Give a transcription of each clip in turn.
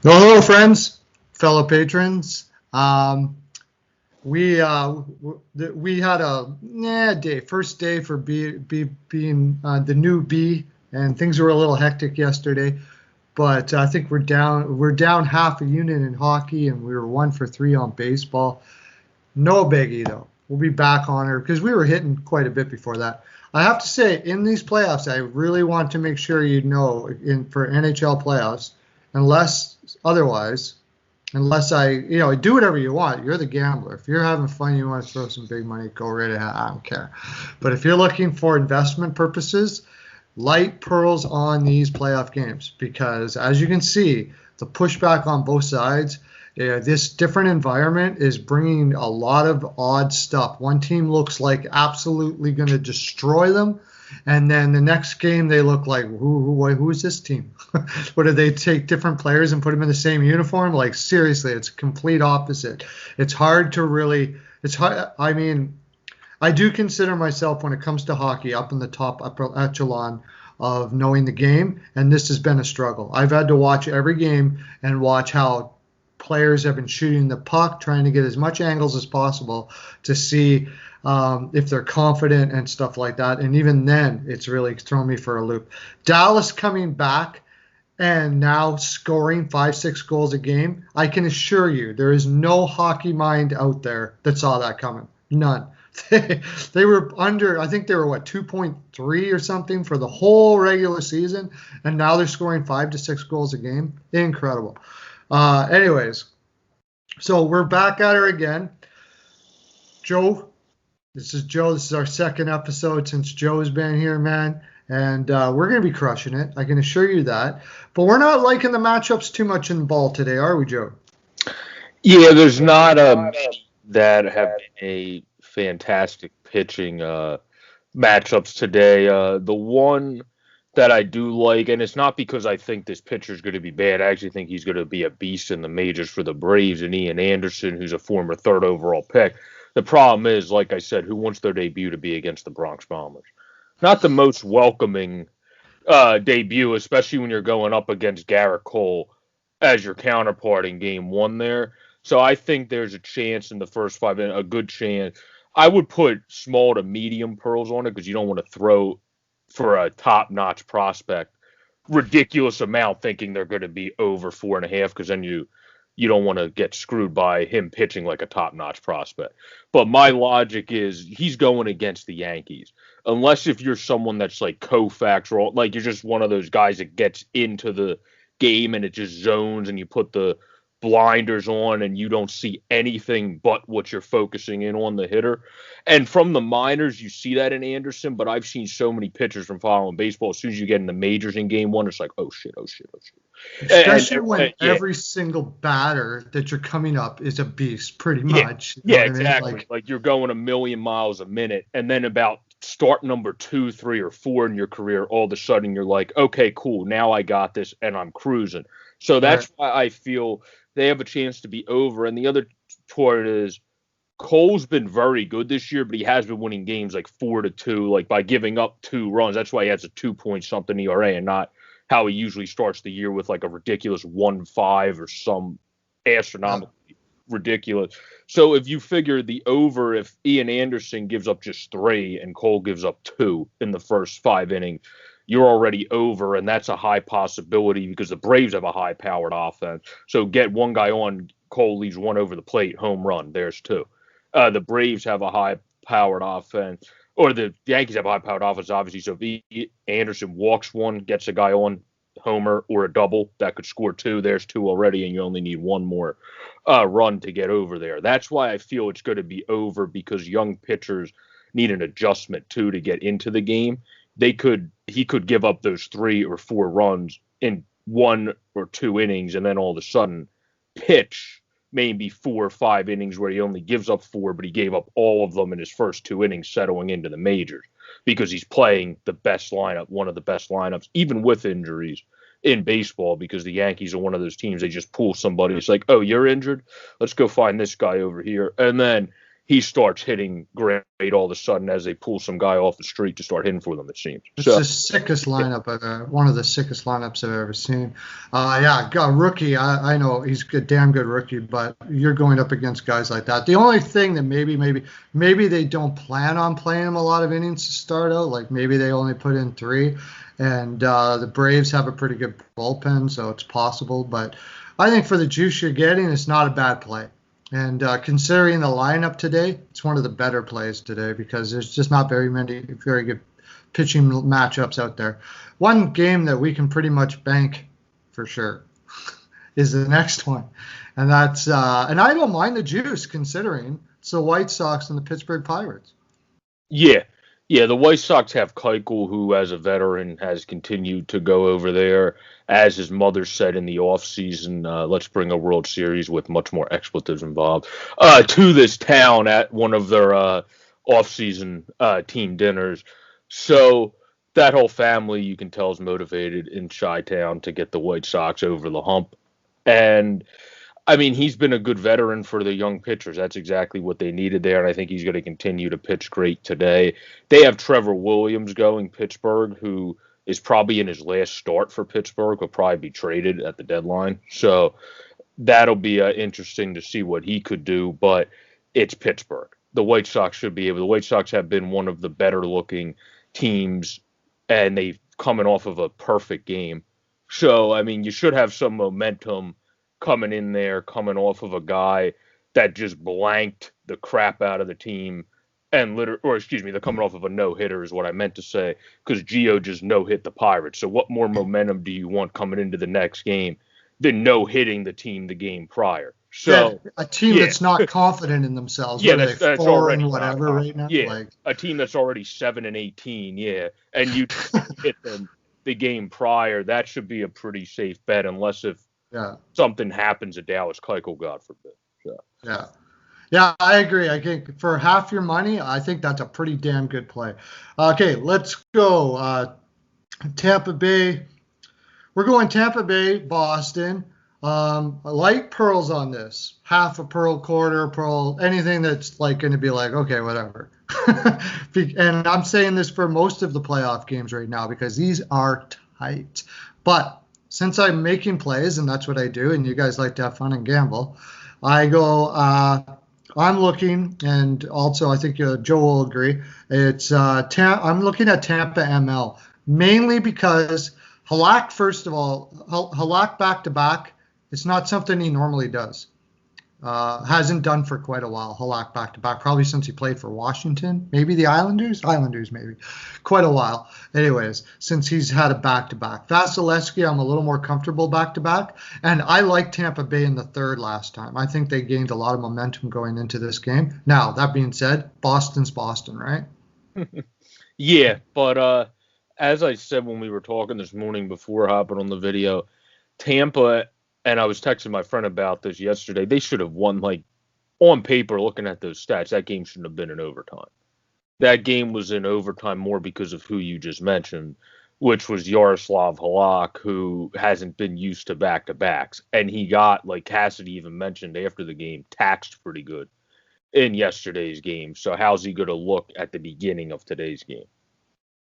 Well, hello, friends, fellow patrons. We had a first day for being the new B, and things were a little hectic yesterday. But I think we're down half a unit in hockey, and we were 1 for 3 on baseball. No biggie though. We'll be back on her because we were hitting quite a bit before that. I have to say, in these playoffs, I really want to make sure you know in for NHL playoffs, unless otherwise, unless do whatever you want. You're the gambler. If you're having fun, you want to throw some big money, go right ahead. I don't care. But if you're looking for investment purposes, light pearls on these playoff games because, as you can see, the pushback on both sides. This different environment is bringing a lot of odd stuff. One team looks like absolutely going to destroy them, and then the next game they look like who is this team? What do they take different players and put them in the same uniform? Like seriously, it's complete opposite. It's hard to really. It's hard. I mean, I do consider myself when it comes to hockey up in the top upper echelon of knowing the game, and this has been a struggle. I've had to watch every game and watch how players have been shooting the puck, trying to get as much angles as possible to see if they're confident and stuff like that. And even then, it's really thrown me for a loop. Dallas coming back and now scoring 5, 6 goals a game. I can assure you, there is no hockey mind out there that saw that coming. None. They were under, I think they were 2.3 or something for the whole regular season, and now they're scoring 5 to 6 goals a game. Incredible. Anyways, so we're back at her again. Joe, this is Joe. This is our second episode since Joe's been here, man. And we're going to be crushing it. I can assure you that. But we're not liking the matchups too much in the ball today, are we, Joe? Yeah, there's not that have been a fantastic pitching matchups today. The one that I do like, and it's not because I think this pitcher's going to be bad. I actually think he's going to be a beast in the majors for the Braves, and Ian Anderson, who's a former third overall pick. The problem is, like I said, who wants their debut to be against the Bronx Bombers? Not the most welcoming debut, especially when you're going up against Garrett Cole as your counterpart in game one there. So I think there's a chance in the first 5 minutes, a good chance. I would put small to medium pearls on it because you don't want to throw for a top notch prospect ridiculous amount thinking they're going to be over 4.5 because then you don't want to get screwed by him pitching like a top notch prospect. But my logic is he's going against the Yankees. Unless if you're someone that's like Koufax or like you're just one of those guys that gets into the game and it just zones and you put the blinders on and you don't see anything but what you're focusing in on the hitter. And from the minors, you see that in Anderson, but I've seen so many pitchers from following baseball. As soon as you get in the majors in game one, it's like, oh shit, oh shit, oh shit. Especially when Yeah, every single batter that you're coming up is a beast, pretty yeah, much. You know yeah, what I mean? exactly. Like you're going a million miles a minute, and then about start number 2, 3, or 4 in your career, all of a sudden you're like, okay, cool, now I got this, and I'm cruising. So Right. that's why I feel they have a chance to be over. And the other part is Cole's been very good this year, but he has been winning games like 4-2, like by giving up 2 runs. That's why he has a 2 point something ERA and not how he usually starts the year with like a ridiculous 1.5 or some Yeah. astronomical ridiculous. So if you figure the over, if Ian Anderson gives up just 3 and Cole gives up 2 in the first 5 innings, you're already over, and that's a high possibility because the Braves have a high-powered offense. So get one guy on, Cole leaves one over the plate, home run. There's 2. The Braves have a high-powered offense, or the Yankees have a high-powered offense, obviously. So if Anderson walks one, gets a guy on, homer or a double that could score 2. There's 2 already, and you only need one more run to get over there. That's why I feel it's going to be over because young pitchers need an adjustment too to get into the game. He could give up those 3 or 4 runs in 1 or 2 innings, and then all of a sudden pitch maybe 4 or 5 innings where he only gives up 4, but he gave up all of them in his first 2 innings settling into the majors because he's playing the best lineup, one of the best lineups, even with injuries in baseball, because the Yankees are one of those teams. They just pull somebody. It's like, oh, you're injured? Let's go find this guy over here. And then he starts hitting great all of a sudden as they pull some guy off the street to start hitting for them, it seems. It's the sickest lineup one of the sickest lineups I've ever seen. Yeah, rookie. I know he's a damn good rookie, but you're going up against guys like that. The only thing that maybe they don't plan on playing him a lot of innings to start out. Like maybe they only put in 3, and the Braves have a pretty good bullpen, so it's possible. But I think for the juice you're getting, it's not a bad play. And considering the lineup today, it's one of the better plays today because there's just not very many very good pitching matchups out there. One game that we can pretty much bank for sure is the next one. And that's and I don't mind the juice considering it's the White Sox and the Pittsburgh Pirates. Yeah. Yeah, the White Sox have Keuchel, who as a veteran has continued to go over there. As his mother said in the offseason, let's bring a World Series with much more expletives involved to this town at one of their offseason team dinners. So that whole family, you can tell, is motivated in Chi-Town to get the White Sox over the hump. And I mean, he's been a good veteran for the young pitchers. That's exactly what they needed there, and I think he's going to continue to pitch great today. They have Trevor Williams going Pittsburgh, who is probably in his last start for Pittsburgh, will probably be traded at the deadline. So that'll be interesting to see what he could do, but it's Pittsburgh. The White Sox should be able. The White Sox have been one of the better-looking teams, and they've coming off of a perfect game. So, I mean, you should have some momentum coming in there, coming off of a guy that just blanked the crap out of the team and they're coming off of a no-hitter is what I meant to say, because Gio just no-hit the Pirates. So what more momentum do you want coming into the next game than no-hitting the team the game prior? So a team that's not confident in themselves. Yeah, that's already whatever right now. Yeah, a team that's already 7-18. Yeah, and you hit them the game prior. That should be a pretty safe bet, unless if something happens at Dallas Keuchel, God forbid. So. Yeah, I agree. I think for half your money, I think that's a pretty damn good play. Okay, let's go. Tampa Bay. We're going Tampa Bay, Boston. Light pearls on this. Half a pearl, quarter pearl, anything that's like going to be like, okay, whatever. And I'm saying this for most of the playoff games right now because these are tight. But since I'm making plays, and that's what I do, and you guys like to have fun and gamble, I go, I'm looking, and also I think Joe will agree, it's I'm looking at Tampa ML, mainly because Halak, first of all, Halak back-to-back, it's not something he normally does. Hasn't done for quite a while, Halak back-to-back, probably since he played for Washington, maybe the Islanders maybe, quite a while. Anyways, since he's had a back-to-back. Vasilevsky, I'm a little more comfortable back-to-back, and I like Tampa Bay in the third last time. I think they gained a lot of momentum going into this game. Now, that being said, Boston's Boston, right? Yeah, but as I said when we were talking this morning before hopping on the video, Tampa, and I was texting my friend about this yesterday, they should have won, like, on paper, looking at those stats, that game shouldn't have been in overtime. That game was in overtime more because of who you just mentioned, which was Yaroslav Halak, who hasn't been used to back-to-backs. And he got, like Cassidy even mentioned after the game, taxed pretty good in yesterday's game. So how's he going to look at the beginning of today's game?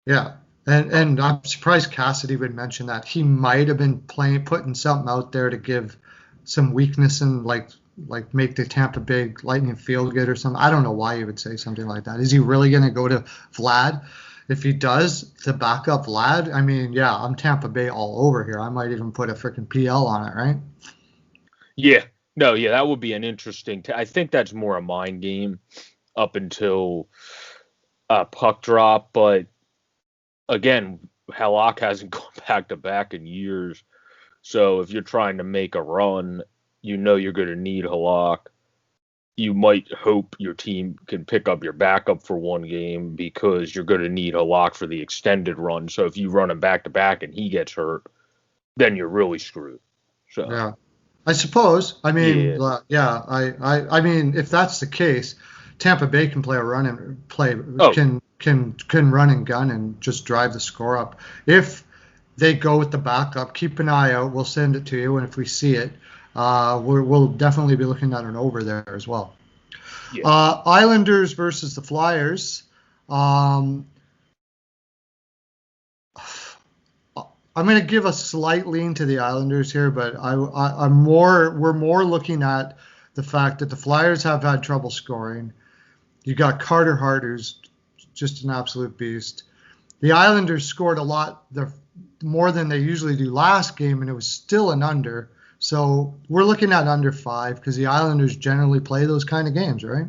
Yeah. And I'm surprised Cassidy would mention that. He might have been putting something out there to give some weakness and like make the Tampa Bay Lightning feel good or something. I don't know why he would say something like that. Is he really going to go to Vlad? If he does, to back up Vlad, I mean, yeah, I'm Tampa Bay all over here. I might even put a freaking PL on it, right? Yeah. No, yeah, that would be an interesting I think that's more a mind game up until puck drop, but again, Halak hasn't gone back-to-back in years. So if you're trying to make a run, you know you're going to need Halak. You might hope your team can pick up your backup for one game because you're going to need Halak for the extended run. So if you run him back-to-back and he gets hurt, then you're really screwed. So yeah, I suppose. I mean, I mean, if that's the case, Tampa Bay can play a run and can run and gun and just drive the score up. If they go with the backup, keep an eye out. We'll send it to you, and if we see it, we'll definitely be looking at an over there as well. Yeah. Islanders versus the Flyers. Um, I'm going to give a slight lean to the Islanders here, but we're more looking at the fact that the Flyers have had trouble scoring. You got Carter Hart, who's just an absolute beast. The Islanders scored a lot more than they usually do last game, and it was still an under. So we're looking at under 5 because the Islanders generally play those kind of games, right?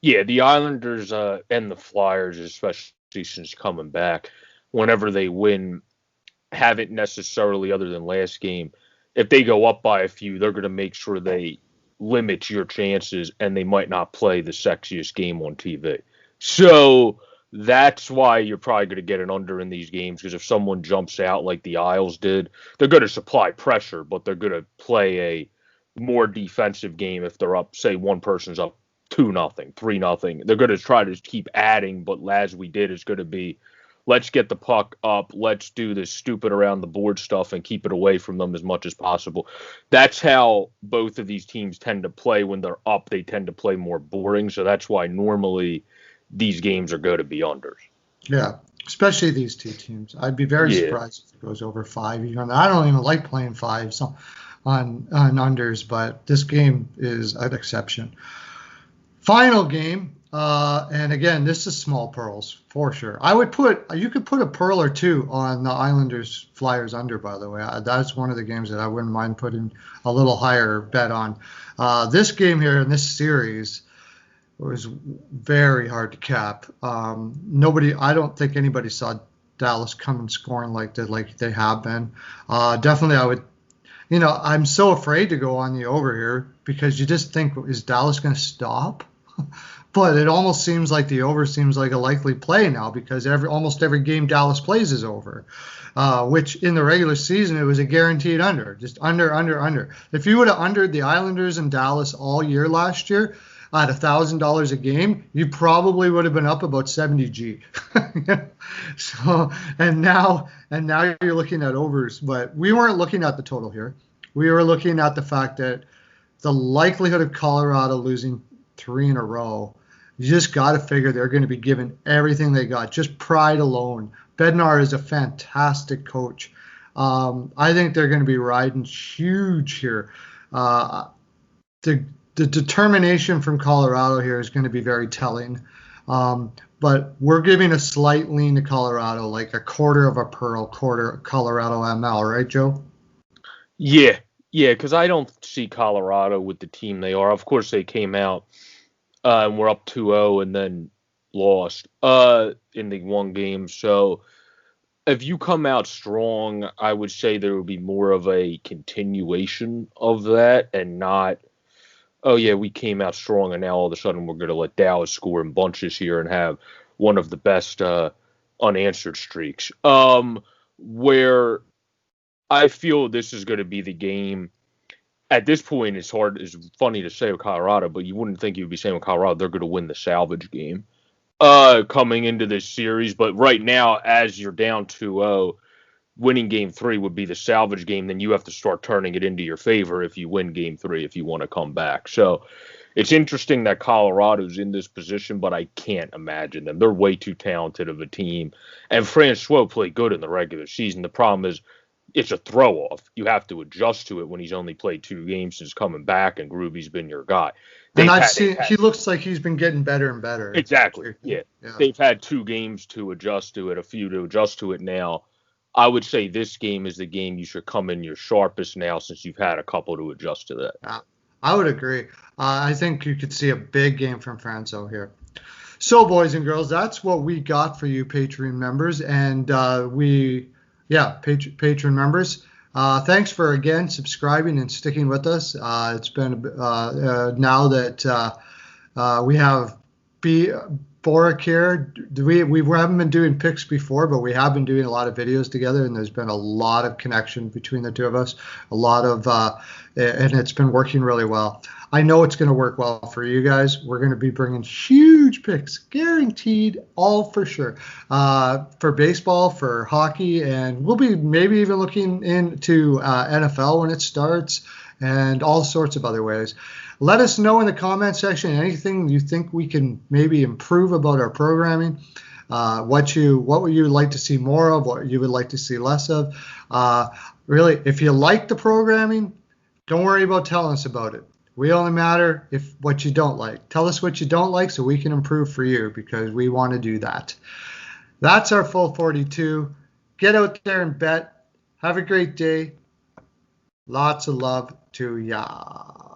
Yeah, the Islanders and the Flyers, especially since coming back, whenever they win, haven't necessarily, other than last game, if they go up by a few, they're going to make sure they limit your chances, and they might not play the sexiest game on TV. So that's why you're probably going to get an under in these games, because if someone jumps out like the Isles did, they're going to supply pressure, but they're going to play a more defensive game if they're up, say one person's up 2-0, 3-0. They're going to try to keep adding, but as we did, it's going to be, let's get the puck up, let's do this stupid around the board stuff and keep it away from them as much as possible. That's how both of these teams tend to play. When they're up, they tend to play more boring, so that's why normally these games are going to be unders. Yeah, especially these two teams. I'd be very surprised if it goes over 5. Even I don't even like playing 5 on unders, but this game is an exception. Final game, and again, this is small pearls for sure. You could put a pearl or two on the Islanders Flyers under, by the way. That's one of the games that I wouldn't mind putting a little higher bet on. This game here in this series was very hard to cap. I don't think anybody saw Dallas come and scoring like they have been. Definitely, I would. I'm so afraid to go on the over here because you just think, is Dallas going to stop? But it almost seems like the over seems like a likely play now because almost every game Dallas plays is over, which in the regular season it was a guaranteed under, just under. If you would have undered the Islanders and Dallas all year last year at $1,000 a game, you probably would have been up about 70G. So and now you're looking at overs, but we weren't looking at the total here. We were looking at the fact that the likelihood of Colorado losing 3 in a row, you just got to figure they're going to be given everything they got, just pride alone. Bednar is a fantastic coach. I think they're going to be riding huge here. The determination from Colorado here is going to be very telling. But we're giving a slight lean to Colorado, like a quarter of a pearl, quarter Colorado ML, right, Joe? Yeah, because I don't see Colorado with the team they are. Of course, they came out and we're up 2-0 and then lost in the one game. So if you come out strong, I would say there would be more of a continuation of that and not, oh, yeah, we came out strong and now all of a sudden we're going to let Dallas score in bunches here and have one of the best unanswered streaks. Where I feel this is going to be the game. At this point, it's funny to say with Colorado, but you wouldn't think you would be saying with Colorado they're going to win the salvage game coming into this series. But right now, as you're down 2-0, winning game 3 would be the salvage game. Then you have to start turning it into your favor if you win game 3 if you want to come back. So it's interesting that Colorado's in this position, but I can't imagine them. They're way too talented of a team. And Francois played good in the regular season. The problem is, it's a throw-off. You have to adjust to it when he's only played 2 games since coming back, and Groovy's been your guy. He looks like he's been getting better and better. Exactly, yeah. They've had 2 games to adjust to it, a few to adjust to it now. I would say this game is the game you should come in your sharpest now since you've had a couple to adjust to that. Yeah, I would agree. I think you could see a big game from Franco here. So, boys and girls, that's what we got for you Patreon members, and Patreon members. Thanks for again subscribing and sticking with us. It's been now that we have Borek here. We haven't been doing picks before, but we have been doing a lot of videos together, and there's been a lot of connection between the two of us. And it's been working really well. I know it's going to work well for you guys. We're going to be bringing huge picks, guaranteed, all for sure, for baseball, for hockey, and we'll be maybe even looking into NFL when it starts, and all sorts of other ways. Let us know in the comment section anything you think we can maybe improve about our programming. What would you like to see more of, what you would like to see less of. Really, if you like the programming, don't worry about telling us about it. We only matter if what you don't like. Tell us what you don't like so we can improve for you, because we want to do that. That's our full 42. Get out there and bet. Have a great day. Lots of love to ya.